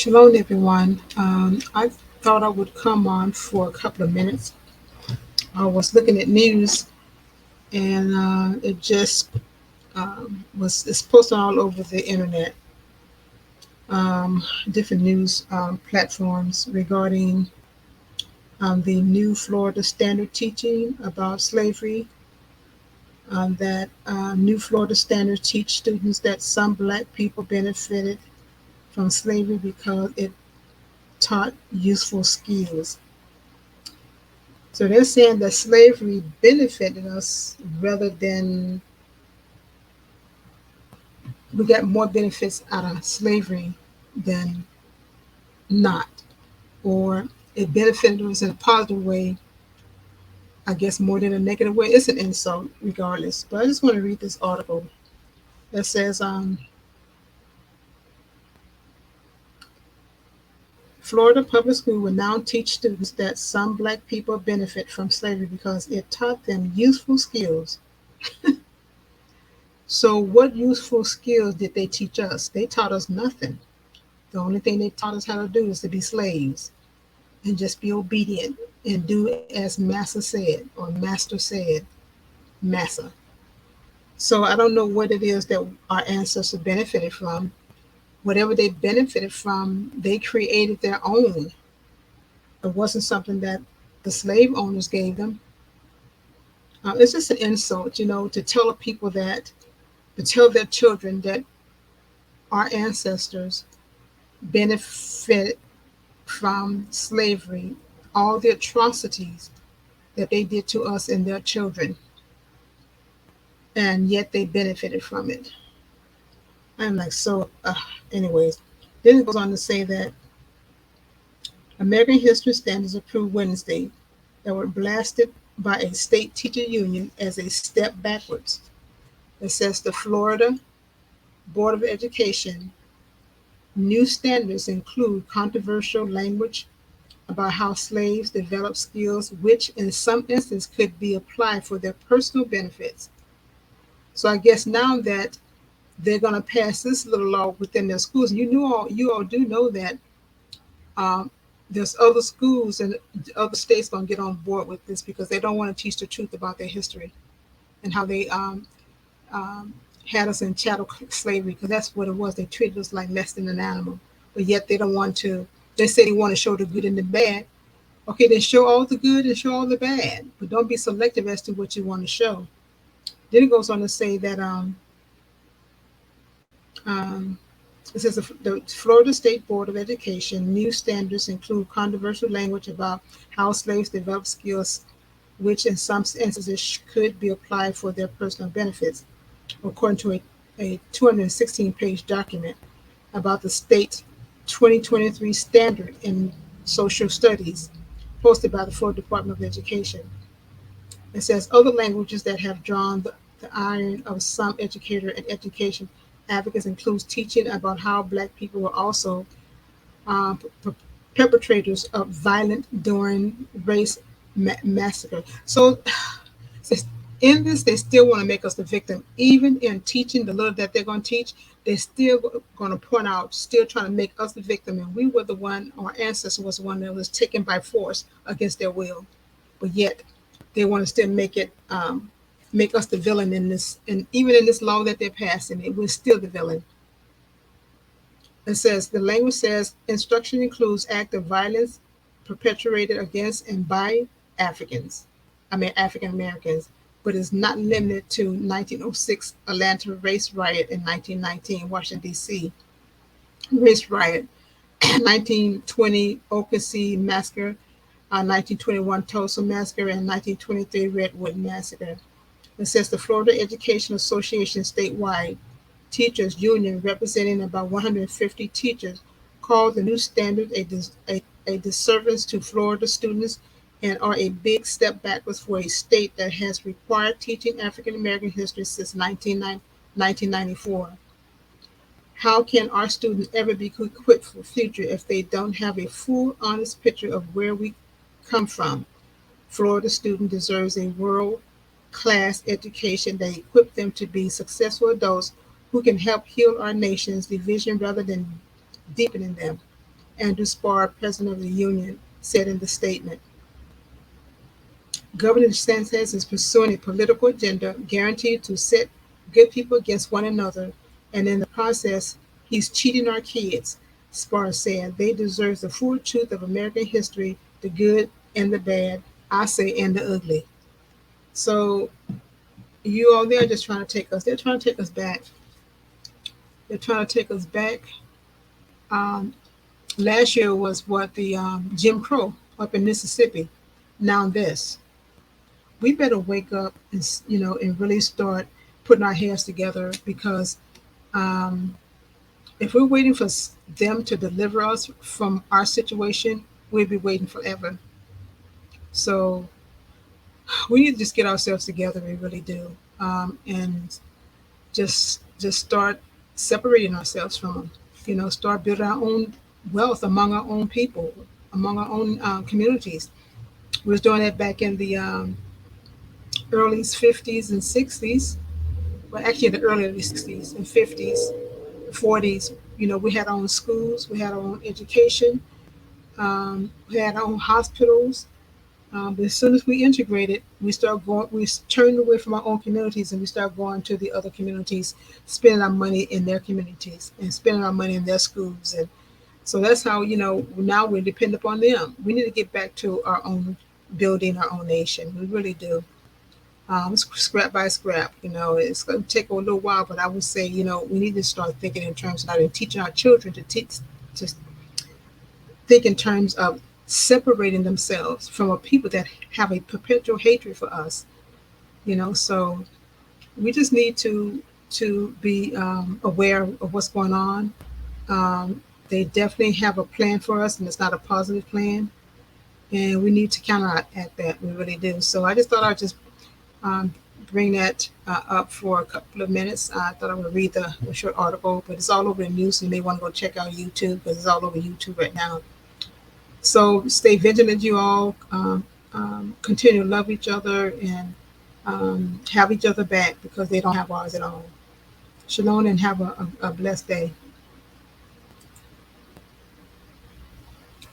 Shalom, everyone. I thought I would come on for a couple of minutes. I was looking at news, and it just was it's posted all over the internet. Different news platforms regarding the new Florida standard teaching about slavery. That new Florida standard teach students that some Black people benefited from slavery because it taught useful skills. So they're saying that slavery benefited us rather than we got more benefits out of slavery than not, or it benefited us in a positive way, I guess more than a negative way. It's an insult regardless. But I just want to read this article that says Florida public school will now teach students that some Black people benefit from slavery because it taught them useful skills. So, what useful skills did they teach us? They taught us nothing. The only thing they taught us how to do is to be slaves and just be obedient and do as Massa said or Master said, Massa. So I don't know what it is that our ancestors benefited from. Whatever they benefited from, they created their own. It wasn't something that the slave owners gave them. It's just an insult, to tell people that, to tell their children that our ancestors benefit from slavery, all the atrocities that they did to us and their children, and yet they benefited from it. I'm like, anyways. Then it goes on to say that American History Standards approved Wednesday that were blasted by a state teacher union as a step backwards. It says the Florida Board of Education new standards include controversial language about how slaves developed skills which in some instances could be applied for their personal benefits. So I guess now that they're going to pass this little law within their schools, you all do know that um, there's other schools and other states going to get on board with this because they don't want to teach the truth about their history and how they um, had us in chattel slavery, because that's what it was. They treated us like less than an animal, but yet they don't want to. They say they want to show the good and the bad. Okay, then show all the good and show all the bad, but don't be selective as to what you want to show. Then it goes on to say that um, it says the Florida State Board of Education new standards include controversial language about how slaves develop skills, which in some instances could be applied for their personal benefits, according to a 216-page document about the state 2023 standard in social studies posted by the Florida Department of Education. It says other languages that have drawn the iron of some educator and education advocates includes teaching about how Black people were also perpetrators of violence during race massacre. So in this, they still want to make us the victim. Even in teaching the little that they're going to teach, they're still going to point out, still trying to make us the victim. And we were the one, our ancestor was the one that was taken by force against their will. But yet, they want to still make us the villain in this. And even in this law that they're passing, we're still the villain. It says the language says instruction includes act of violence perpetrated against and by African Americans, but is not limited to 1906 Atlanta race riot in 1919 Washington D.C. race riot, 1920 Okasee massacre, 1921 Tulsa massacre, and 1923 Redwood massacre. It says the Florida Education Association statewide teachers union representing about 150 teachers called the new standard a disservice to Florida students and are a big step backwards for a state that has required teaching African American history since 1994. How can our students ever be equipped for the future if they don't have a full, honest picture of where we come from? Florida student deserves a world class education that equips them to be successful adults who can help heal our nation's division rather than deepening them. Andrew Spar, President of the Union, said in the statement. Governor DeSantis is pursuing a political agenda guaranteed to set good people against one another, and in the process, he's cheating our kids, Spar said. They deserve the full truth of American history, the good and the bad, I say, and the ugly. So you all, they're just trying to take us. They're trying to take us back. They're trying to take us back. Um, Last year was what the Jim Crow up in Mississippi. Now this, we better wake up and and really start putting our heads together because um, if we're waiting for them to deliver us from our situation, we'll be waiting forever. So we need to just get ourselves together. We really do, and just start separating ourselves from them. Start building our own wealth among our own people, among our own communities. We was doing that back in the early 50s and 60s. Well, actually, the early 60s and 50s, 40s. We had our own schools, we had our own education, we had our own hospitals. But as soon as we integrated, we start going. We turned away from our own communities and we start going to the other communities, spending our money in their communities and spending our money in their schools. And so that's how now we depend upon them. We need to get back to our own building, our own nation. We really do. Scrap by scrap. It's going to take a little while, but I would say we need to start thinking in terms of that and teaching our children to think in terms of separating themselves from a people that have a perpetual hatred for us. So we just need to be aware of what's going on. They definitely have a plan for us, and it's not a positive plan, and we need to counteract that. We really do. So I just thought I'd just um, bring that up for a couple of minutes. I thought I would read the short article, but it's all over the news. So you may want to go check out YouTube because it's all over YouTube right now. So stay vigilant, you all. Continue to love each other and have each other back because they don't have ours at all. Shalom and have a blessed day.